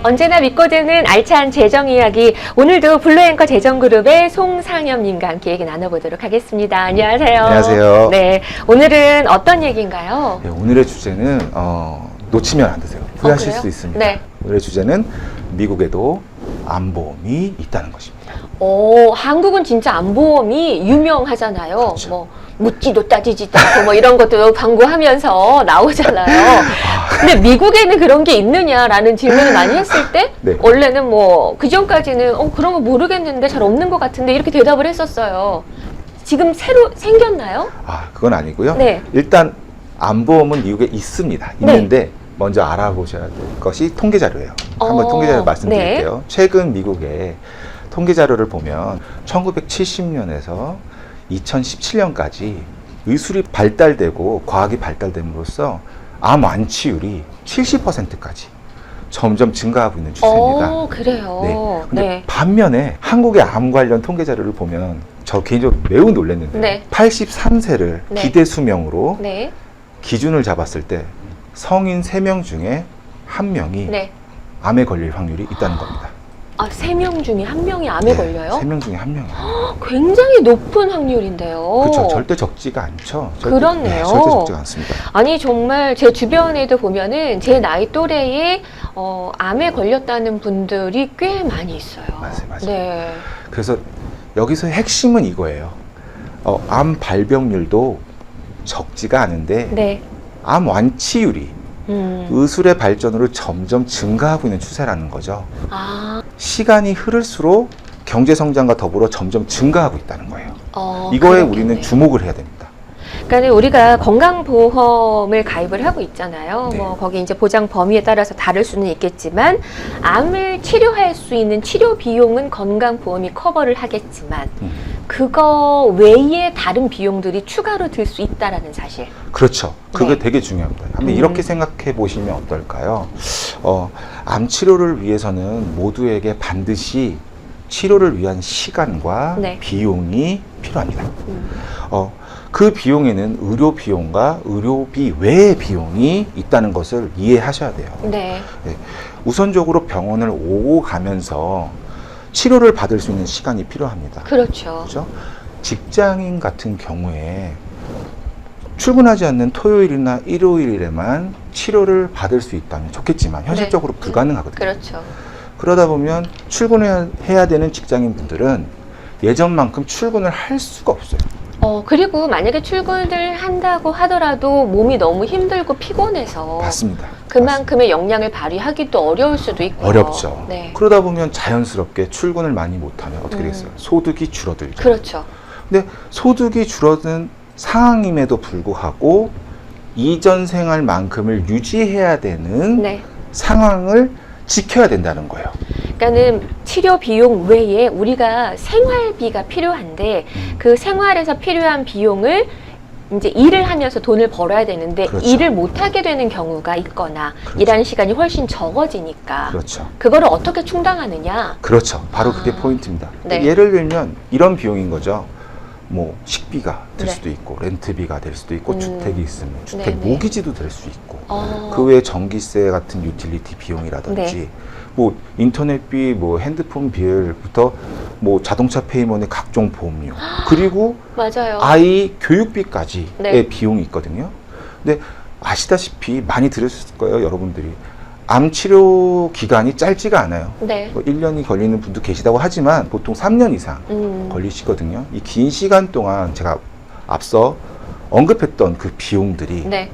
언제나 믿고 듣는 알찬 재정 이야기. 오늘도 블루앵커 재정그룹의 송상엽님과 함께 얘기 나눠보도록 하겠습니다. 안녕하세요. 안녕하세요. 네, 오늘은 어떤 얘기인가요? 네, 오늘의 주제는 놓치면 안 되세요. 후회하실 그래요? 수 있습니다. 네. 오늘의 주제는 미국에도 암보험이 있다는 것입니다. 한국은 진짜 암보험이 유명하잖아요. 그렇죠. 뭐 묻지도 따지지도 않고 뭐 이런 것도 광고하면서 나오잖아요. 근데 미국에는 그런 게 있느냐라는 질문을 많이 했을 때 네. 원래는 뭐 그전까지는 그런 거 모르겠는데 잘 없는 것 같은데 이렇게 대답을 했었어요. 지금 새로 생겼나요? 그건 아니고요. 네. 일단 암보험은 미국에 있습니다. 있는데 먼저 알아보셔야 될 것이 통계 자료예요. 한번 통계 자료 말씀드릴게요. 네. 최근 미국의 통계 자료를 보면 1970년에서 2017년까지 의술이 발달되고 과학이 발달됨으로써 암 완치율이 70%까지 점점 증가하고 있는 추세입니다. 그래요. 네. 근데 네. 반면에 한국의 암 관련 통계 자료를 보면 저 개인적으로 매우 놀랐는데 네. 83세를 네. 기대 수명으로 네. 기준을 잡았을 때 성인 3명 중에 1명이 네. 암에 걸릴 확률이 있다는 겁니다. 3명 중에 1명이 암에 걸려요? 3명 중에 1명이요. 굉장히 높은 확률인데요. 그렇죠. 절대 적지가 않죠. 그렇네요. 절대 적지가 않습니다. 아니 정말 제 주변에도 보면은 제 나이 또래에 암에 걸렸다는 분들이 꽤 많이 있어요. 맞아요. 네. 그래서 여기서 핵심은 이거예요. 암 발병률도 적지가 않은데 네. 암 완치율이 의술의 발전으로 점점 증가하고 있는 추세라는 거죠. 시간이 흐를수록 경제 성장과 더불어 점점 증가하고 있다는 거예요. 이거에 그렇겠네요. 우리는 주목을 해야 됩니다. 그러니까 우리가 건강보험을 가입을 하고 있잖아요. 네. 뭐 거기 이제 보장 범위에 따라서 다를 수는 있겠지만 암을 치료할 수 있는 치료 비용은 건강보험이 커버를 하겠지만 그거 외에 다른 비용들이 추가로 들 수 있다라는 사실. 그렇죠. 그게 네. 되게 중요합니다. 한번 이렇게 생각해 보시면 어떨까요? 암 치료를 위해서는 모두에게 반드시 치료를 위한 시간과 네. 비용이 필요합니다. 그 비용에는 의료 비용과 의료비 외의 비용이 있다는 것을 이해하셔야 돼요. 네. 네. 우선적으로 병원을 오고 가면서 치료를 받을 수 있는 시간이 필요합니다. 그렇죠. 그렇죠? 직장인 같은 경우에 출근하지 않는 토요일이나 일요일에만 치료를 받을 수 있다면 좋겠지만 현실적으로 불가능하거든요. 그렇죠. 그러다 보면 출근해야 되는 직장인 분들은 예전만큼 출근을 할 수가 없어요. 그리고 만약에 출근을 한다고 하더라도 몸이 너무 힘들고 피곤해서 맞습니다. 그만큼의 역량을 발휘하기도 어려울 수도 있고요. 어렵죠. 네. 그러다 보면 자연스럽게 출근을 많이 못하면 어떻게 되겠어요? 소득이 줄어들죠. 그렇죠. 근데 소득이 줄어든 상황임에도 불구하고 이전 생활만큼을 유지해야 되는 네. 상황을 지켜야 된다는 거예요. 그러니까는 치료 비용 외에 우리가 생활비가 필요한데 그 생활에서 필요한 비용을 이제 일을 하면서 돈을 벌어야 되는데 그렇죠. 일을 못 하게 되는 경우가 있거나 그렇죠. 일하는 시간이 훨씬 적어지니까 그렇죠. 그거를 어떻게 충당하느냐. 그렇죠. 바로 그게 포인트입니다. 네. 예를 들면 이런 비용인 거죠. 뭐 식비가 될 네. 수도 있고 렌트비가 될 수도 있고 주택이 있으면 주택 네네. 모기지도 될 수 있고 그 그 외에 전기세 같은 유틸리티 비용이라든지 네. 뭐 인터넷비, 뭐 핸드폰 비일부터 뭐 자동차 페이먼의 각종 보험료 그리고 맞아요. 아이 교육비까지의 네. 비용이 있거든요. 근데 아시다시피 많이 들으셨을 거예요, 여러분들이. 암 치료 기간이 짧지가 않아요. 네. 뭐 1년이 걸리는 분도 계시다고 하지만 보통 3년 이상 걸리시거든요. 이 긴 시간 동안 제가 앞서 언급했던 그 비용들이 네.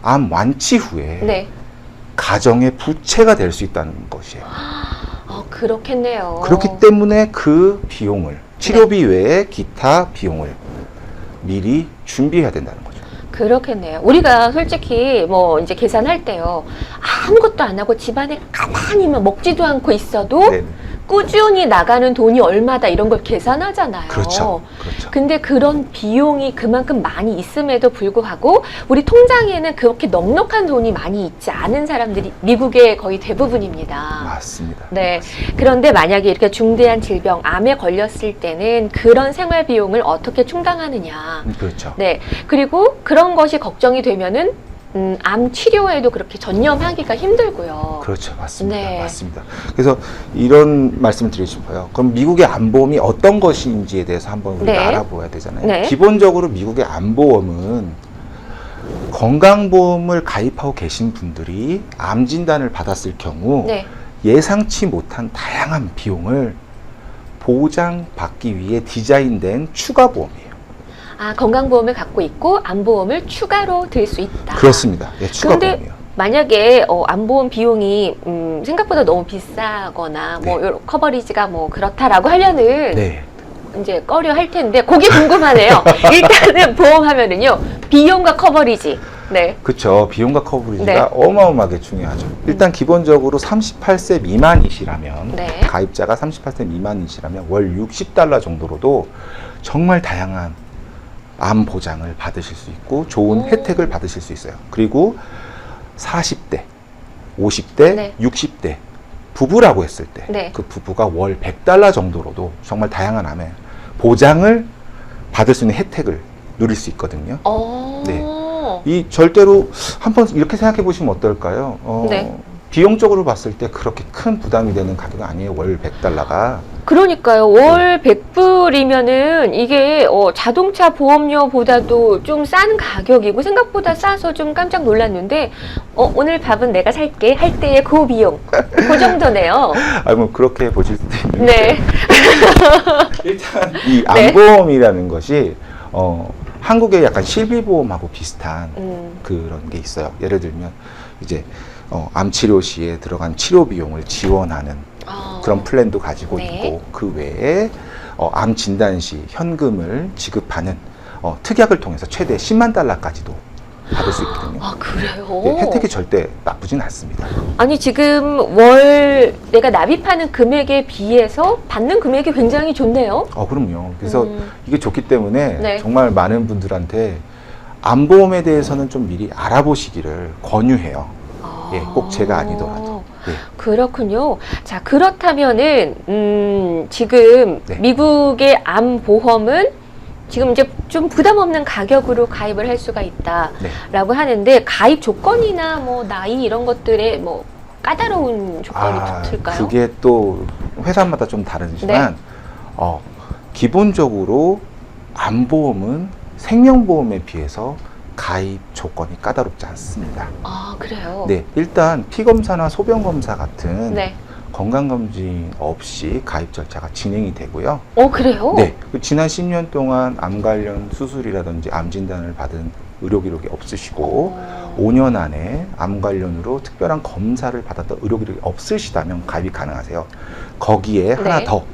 암 완치 후에 네. 가정의 부채가 될 수 있다는 것이에요. 그렇겠네요. 그렇기 때문에 그 비용을 치료비 외에 기타 비용을 미리 준비해야 된다는 거죠. 그렇겠네요. 우리가 솔직히 뭐 이제 계산할 때요. 아무것도 안 하고 집안에 가만히만 먹지도 않고 있어도 네. 꾸준히 나가는 돈이 얼마다 이런 걸 계산하잖아요. 그렇죠. 그렇죠. 근데 그런 비용이 그만큼 많이 있음에도 불구하고 우리 통장에는 그렇게 넉넉한 돈이 많이 있지 않은 사람들이 미국의 거의 대부분입니다. 맞습니다. 네. 그런데 만약에 이렇게 중대한 질병, 암에 걸렸을 때는 그런 생활 비용을 어떻게 충당하느냐. 그렇죠. 네. 그리고 그런 것이 걱정이 되면은 암 치료에도 그렇게 전념하기가 힘들고요. 그렇죠. 맞습니다. 네. 맞습니다. 그래서 이런 말씀을 드리고 싶어요. 그럼 미국의 암보험이 어떤 것인지에 대해서 한번 우리가 네. 알아보아야 되잖아요. 네. 기본적으로 미국의 암보험은 건강보험을 가입하고 계신 분들이 암 진단을 받았을 경우 네. 예상치 못한 다양한 비용을 보장받기 위해 디자인된 추가 보험이에요. 아, 건강보험을 갖고 있고 암보험을 추가로 들 수 있다. 그렇습니다. 예, 추가 그런데 보험이요. 만약에 암보험 비용이 생각보다 너무 비싸거나 뭐 네. 요런 커버리지가 뭐 그렇다라고 하면은 네. 이제 꺼려 할 텐데 그게 궁금하네요. 일단은 보험하면은요 비용과 커버리지. 네. 그렇죠. 비용과 커버리지가 네. 어마어마하게 중요하죠. 일단 기본적으로 38세 미만이시라면 네. 가입자가 38세 미만이시라면 월 $60 정도로도 정말 다양한 암 보장을 받으실 수 있고 좋은 혜택을 받으실 수 있어요. 그리고 40대, 50대, 네. 60대 부부라고 했을 때 네. 그 부부가 월 $100 정도로도 정말 다양한 암의 보장을 받을 수 있는 혜택을 누릴 수 있거든요. 네. 이 절대로 한번 이렇게 생각해 보시면 어떨까요? 네. 비용적으로 봤을 때 그렇게 큰 부담이 되는 가격은 아니에요. 월 $100가. 그러니까요. 월 100불이면은 이게 자동차 보험료보다도 좀 싼 가격이고 생각보다 싸서 좀 깜짝 놀랐는데 오늘 밥은 내가 살게 할 때의 그 비용 그 정도네요. 뭐 그렇게 보실 수도 있는데 네. 일단 이 네. 암보험이라는 것이 한국의 약간 실비보험하고 비슷한 그런 게 있어요. 예를 들면 이제 암 치료 시에 들어간 치료 비용을 지원하는 그런 플랜도 가지고 네. 있고 그 외에 암 진단 시 현금을 지급하는 특약을 통해서 최대 $100,000까지도 받을 수 있거든요. 아, 그래요? 네, 혜택이 절대 나쁘진 않습니다. 아니 지금 월 내가 납입하는 금액에 비해서 받는 금액이 굉장히 좋네요. 그럼요. 그래서 이게 좋기 때문에 네. 정말 많은 분들한테 암보험에 대해서는 좀 미리 알아보시기를 권유해요. 예, 꼭 제가 아니더라도. 예. 그렇군요. 자, 그렇다면은 지금 네. 미국의 암 보험은 지금 이제 좀 부담 없는 가격으로 가입을 할 수가 있다라고 네. 하는데 가입 조건이나 뭐 나이 이런 것들에 뭐 까다로운 조건이 붙을까요? 그게 또 회사마다 좀 다르지만 네. 기본적으로 암보험은 생명보험에 비해서 가입 조건이 까다롭지 않습니다. 아, 그래요? 네, 일단 피검사나 소변검사 같은 네. 건강검진 없이 가입 절차가 진행이 되고요. 그래요? 네, 지난 10년 동안 암 관련 수술이라든지 암 진단을 받은 의료 기록이 없으시고 5년 안에 암 관련으로 특별한 검사를 받았던 의료 기록이 없으시다면 가입이 가능하세요. 거기에 하나 네. 더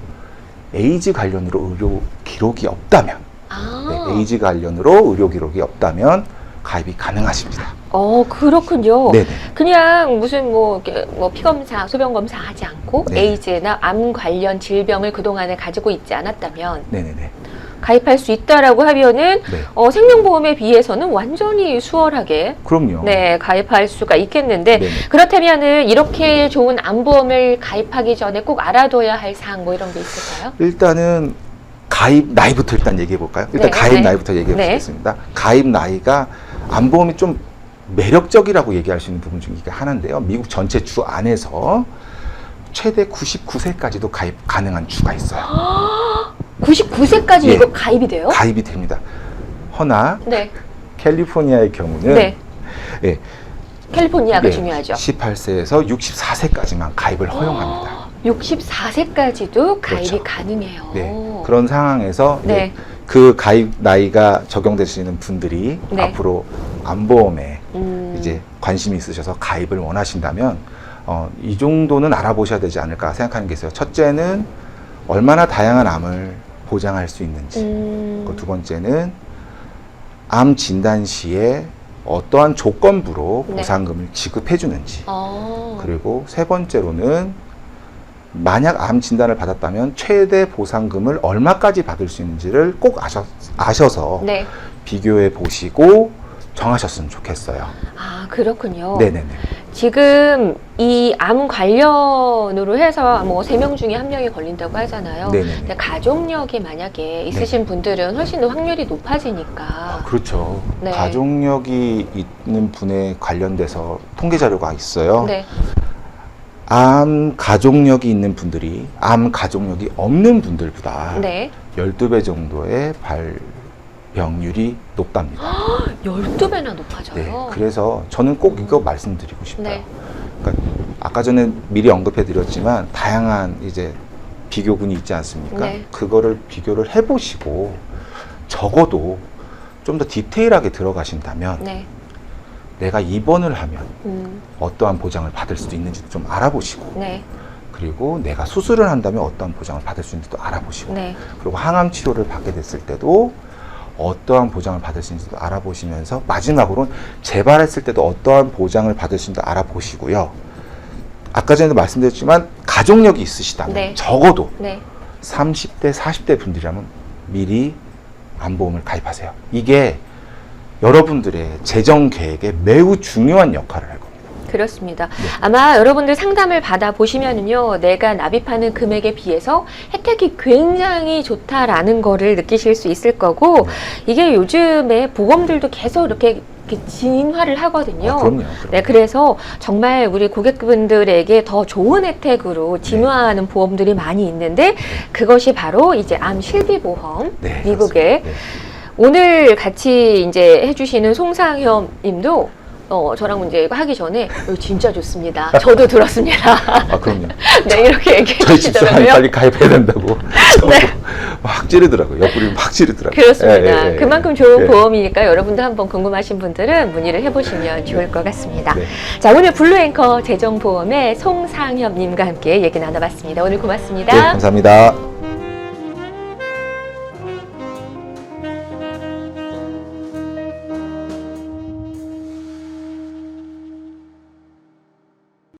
에이즈 관련으로 의료 기록이 없다면 아. 네, 에이즈 관련으로 의료 기록이 없다면 가입이 가능하십니다. 그렇군요. 네네. 그냥 무슨 뭐 피검사, 소변검사 하지 않고 네. 에이즈나 암 관련 질병을 그동안에 가지고 있지 않았다면 네네네. 가입할 수 있다라고 하면은 네. 생명보험에 비해서는 완전히 수월하게 그럼요. 네, 가입할 수가 있겠는데 네네. 그렇다면은 이렇게 좋은 암보험을 가입하기 전에 꼭 알아둬야 할 사항 뭐 이런 게 있을까요? 일단은 가입 나이부터 일단 얘기해 볼까요? 일단 네, 가입 네. 나이부터 얘기해 네. 보겠습니다. 가입 나이가 암보험이 좀 매력적이라고 얘기할 수 있는 부분 중에 이게 하나인데요. 미국 전체 주 안에서 최대 99세까지도 가입 가능한 주가 있어요. 99세까지 예. 이거 가입이 돼요? 가입이 됩니다. 허나 네. 캘리포니아의 경우는 네. 예, 캘리포니아가 예, 중요하죠. 18세에서 64세까지만 가입을 허용합니다. 64세까지도 가입이 그렇죠. 가능해요. 네, 그런 상황에서 네. 네, 그 가입 나이가 적용되시는 분들이 네. 앞으로 암보험에 음. 이제 관심이 있으셔서 가입을 원하신다면 이 정도는 알아보셔야 되지 않을까 생각하는 게 있어요. 첫째는 얼마나 다양한 암을 보장할 수 있는지, 그리고 두 번째는 암 진단 시에 어떠한 조건부로 네. 보상금을 지급해 주는지, 어. 그리고 세 번째로는 만약 암 진단을 받았다면 최대 보상금을 얼마까지 받을 수 있는지를 꼭 아셔서 네. 비교해 보시고 정하셨으면 좋겠어요. 아, 그렇군요. 네네네. 지금 이 암 관련으로 해서 뭐 3명 중에 1명이 걸린다고 하잖아요. 네네. 근데 가족력이 만약에 있으신 분들은 훨씬 더 확률이 높아지니까. 그렇죠. 네. 가족력이 있는 분에 관련돼서 통계 자료가 있어요. 네. 암 가족력이 있는 분들이 암 가족력이 없는 분들보다 네. 12배 12배 정도의 발병률이 높답니다. 12배나 높아져요. 네, 그래서 저는 꼭 이거 말씀드리고 싶어요. 네. 그러니까 아까 전에 미리 언급해 드렸지만 다양한 이제 비교군이 있지 않습니까? 네. 그거를 비교를 해보시고 적어도 좀 더 디테일하게 들어가신다면 네. 내가 입원을 하면 음, 어떠한 보장을 받을 수도 있는지도 좀 알아보시고 네. 그리고 내가 수술을 한다면 어떠한 보장을 받을 수 있는지도 알아보시고 네. 그리고 항암 치료를 받게 됐을 때도 어떠한 보장을 받을 수 있는지도 알아보시면서 마지막으로는 재발했을 때도 어떠한 보장을 받을 수 있는지도 알아보시고요. 아까 전에도 말씀드렸지만 가족력이 있으시다면 네. 적어도 네. 30대, 40대 분들이라면 미리 암보험을 가입하세요. 이게 여러분들의 재정 계획에 매우 중요한 역할을 할 겁니다. 그렇습니다. 아마 여러분들 상담을 받아 보시면은요, 내가 납입하는 금액에 비해서 혜택이 굉장히 좋다라는 거를 느끼실 수 있을 거고, 이게 요즘에 보험들도 계속 이렇게 진화를 하거든요. 그럼요. 네, 그래서 정말 우리 고객분들에게 더 좋은 혜택으로 진화하는 보험들이 많이 있는데, 그것이 바로 이제 암 실비보험, 네, 미국의. 그렇습니다. 네. 오늘 같이 이제 해주시는 송상현 님도 저랑 이제 하기 전에 진짜 좋습니다. 저도 들었습니다. 아, 그럼요. 네, 이렇게 얘기해 저희 집사람이 주시더라고요. 빨리 가입해야 된다고. 네. 확 찌르더라고요. 옆구리 막 찌르더라고요. 그렇습니다. 예, 예, 그만큼 좋은 예. 보험이니까 여러분도 한번 궁금하신 분들은 문의를 해보시면 좋을 것 같습니다. 네. 자, 오늘 블루앵커 재정보험의 송상현 님과 함께 얘기 나눠봤습니다. 오늘 고맙습니다. 네, 감사합니다.